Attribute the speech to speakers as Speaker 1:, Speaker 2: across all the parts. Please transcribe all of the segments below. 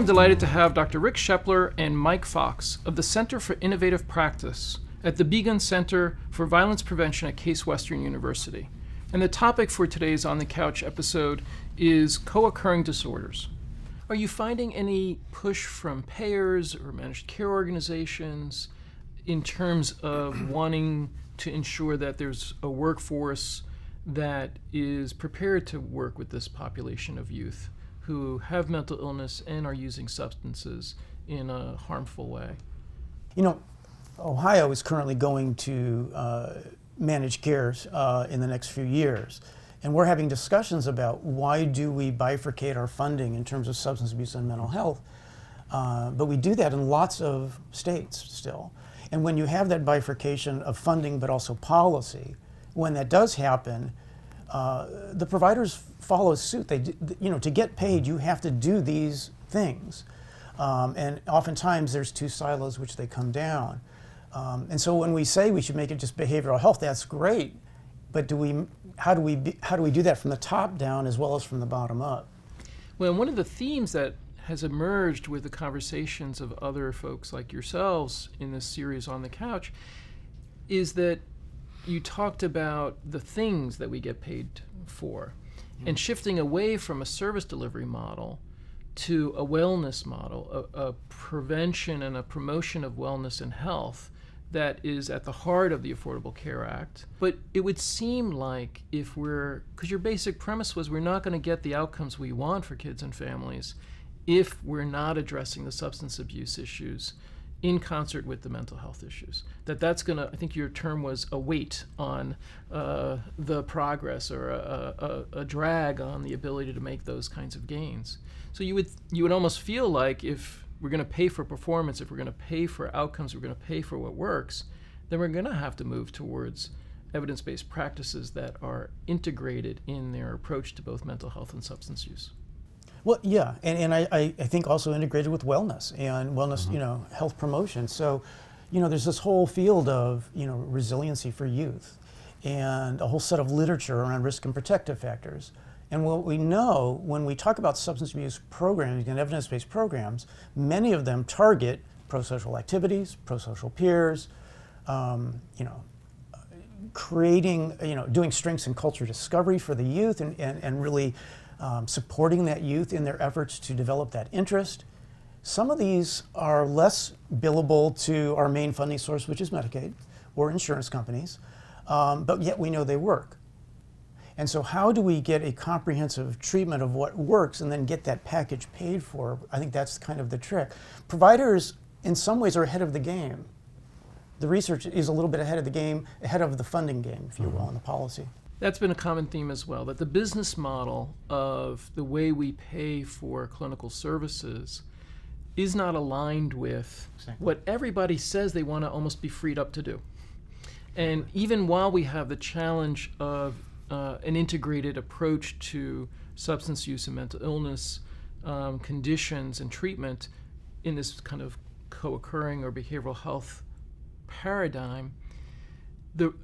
Speaker 1: delighted to have Dr. Rick Shepler and Mike Fox of the Center for Innovative Practice at the Begun Center for Violence Prevention at Case Western University. And the topic for today's On the Couch episode is co-occurring disorders. Are you finding any push from payers or managed care organizations in terms of wanting to ensure that there's a workforce that is prepared to work with this population of youth who have mental illness and are using substances in a harmful way?
Speaker 2: You know, Ohio is currently going to managed care in the next few years. And we're having discussions about why do we bifurcate our funding in terms of substance abuse and mental health. But we do that in lots of states still. And when you have that bifurcation of funding but also policy, when that does happen, the providers follow suit. To get paid, you have to do these things. And oftentimes there's two silos which they come down. And so when we say we should make it just behavioral health, that's great. But how do we do that from the top down as well as from the bottom up?
Speaker 1: Well, one of the themes that has emerged with the conversations of other folks like yourselves in this series On the Couch is that you talked about the things that we get paid for, and shifting away from a service delivery model to a wellness model, a prevention and a promotion of wellness and health that is at the heart of the Affordable Care Act. But it would seem like because your basic premise was we're not going to get the outcomes we want for kids and families if we're not addressing the substance abuse issues in concert with the mental health issues. That's going to, I think your term was a weight on the progress, or a drag on the ability to make those kinds of gains. So you would almost feel like if we're going to pay for performance, if we're going to pay for outcomes, we're going to pay for what works, then we're going to have to move towards evidence-based practices that are integrated in their approach to both mental health and substance use.
Speaker 2: Well, yeah, and I think also integrated with wellness and wellness, health promotion. So, there's this whole field of, resiliency for youth and a whole set of literature around risk and protective factors. And what we know when we talk about substance abuse programs and evidence-based programs, many of them target pro-social activities, pro-social peers, creating, doing strengths and culture discovery for the youth and really supporting that youth in their efforts to develop that interest. Some of these are less billable to our main funding source, which is Medicaid or insurance companies, but yet we know they work. And so how do we get a comprehensive treatment of what works and then get that package paid for? I think that's kind of the trick. Providers, in some ways, are ahead of the game. The research is a little bit ahead of the game, ahead of the funding game, if you will, and the policy.
Speaker 1: That's been a common theme as well, that the business model of the way we pay for clinical services is not aligned with what everybody says they want to almost be freed up to do. And even while we have the challenge of an integrated approach to substance use and mental illness conditions and treatment in this kind of co-occurring or behavioral health paradigm,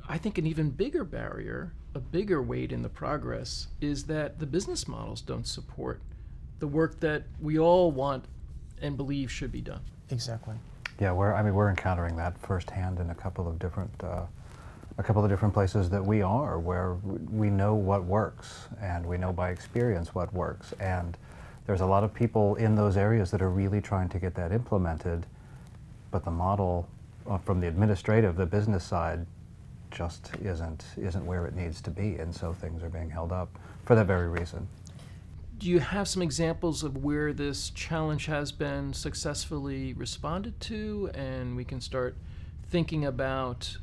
Speaker 1: I think an even bigger barrier, a bigger weight in the progress, is that the business models don't support the work that we all want and believe should be done.
Speaker 2: Exactly.
Speaker 3: Yeah, we're encountering that firsthand in a couple of different places that we are, where we know what works, and we know by experience what works, and there's a lot of people in those areas that are really trying to get that implemented, but the model from the administrative, the business side, just isn't where it needs to be, and so things are being held up for that very reason.
Speaker 1: Do you have some examples of where this challenge has been successfully responded to, and we can start thinking about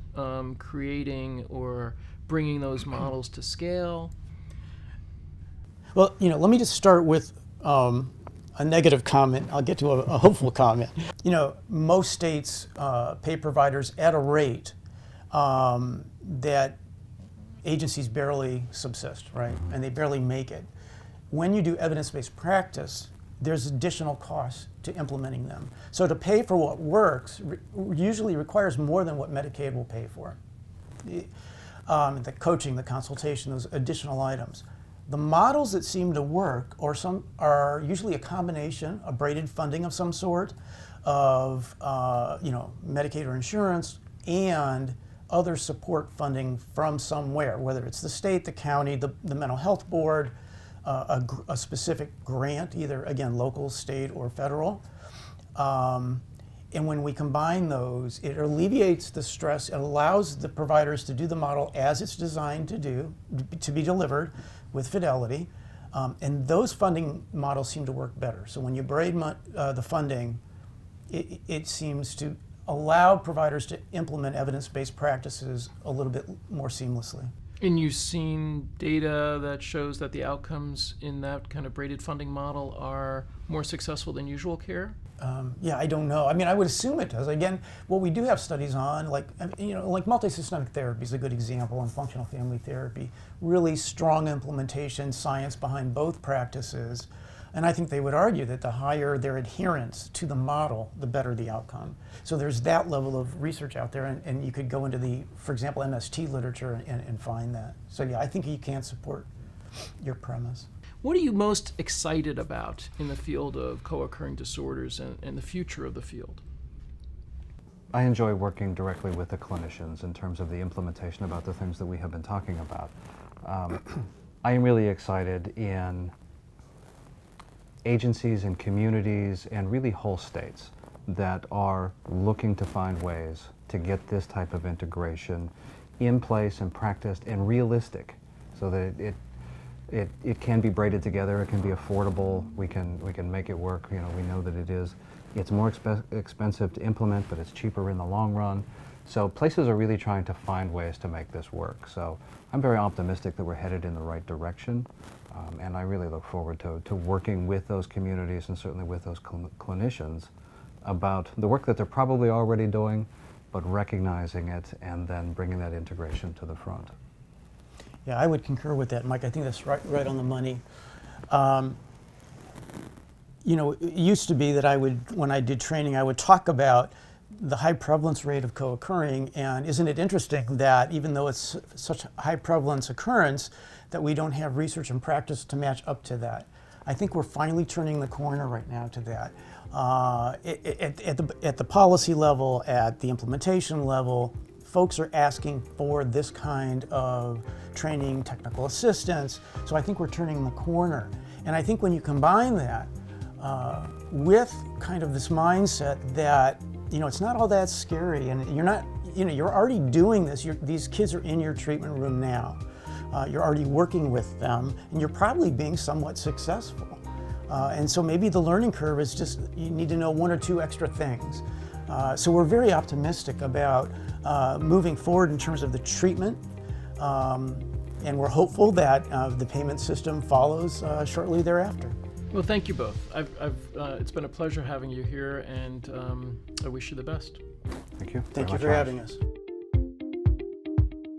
Speaker 1: creating or bringing those models to scale?
Speaker 2: Well, let me just start with a negative comment. I'll get to a hopeful comment. Most states pay providers at a rate that agencies barely subsist, right? And they barely make it. When you do evidence-based practice, there's additional costs to implementing them. So to pay for what works usually requires more than what Medicaid will pay for. The coaching, the consultation, those additional items. The models that seem to work are usually a combination, a braided funding of some sort, of Medicaid or insurance, and other support funding from somewhere, whether it's the state, the county, the mental health board, a specific grant, either again local, state, or federal. And when we combine those, it alleviates the stress. It allows the providers to do the model as it's designed to be delivered with fidelity. And those funding models seem to work better. So when you braid the funding, it seems to allow providers to implement evidence-based practices a little bit more seamlessly.
Speaker 1: And you've seen data that shows that the outcomes in that kind of braided funding model are more successful than usual care?
Speaker 2: Yeah, I don't know. I mean, I would assume it does. Again, what we do have studies on, like multisystemic therapy is a good example, and functional family therapy, really strong implementation, science behind both practices. And I think they would argue that the higher their adherence to the model, the better the outcome. So there's that level of research out there, and you could go into the, for example, MST literature and find that. So yeah, I think you can support your premise.
Speaker 1: What are you most excited about in the field of co-occurring disorders and the future of the field?
Speaker 3: I enjoy working directly with the clinicians in terms of the implementation about the things that we have been talking about. I am really excited in agencies and communities and really whole states that are looking to find ways to get this type of integration in place and practiced and realistic, so that it can be braided together, it can be affordable, we can make it work. You know, we know that it's more expensive to implement, but it's cheaper in the long run. So places are really trying to find ways to make this work. So I'm very optimistic that we're headed in the right direction, and I really look forward to working with those communities and certainly with those clinicians about the work that they're probably already doing, but recognizing it and then bringing that integration to the front.
Speaker 2: Yeah, I would concur with that, Mike. I think that's right on the money. It used to be that when I did training, I would talk about the high prevalence rate of co-occurring, and isn't it interesting that even though it's such a high prevalence occurrence, that we don't have research and practice to match up to that. I think we're finally turning the corner right now to that. At the policy level, at the implementation level, folks are asking for this kind of training, technical assistance. So I think we're turning the corner. And I think when you combine that with kind of this mindset that, it's not all that scary, and you're already doing this. These kids are in your treatment room now. You're already working with them, and you're probably being somewhat successful. And so maybe the learning curve is just, you need to know one or two extra things. So we're very optimistic about moving forward in terms of the treatment, and we're hopeful that the payment system follows shortly thereafter.
Speaker 1: Well, thank you both. It's been a pleasure having you here, and I wish you the best.
Speaker 3: Thank you.
Speaker 2: Thank you for having us.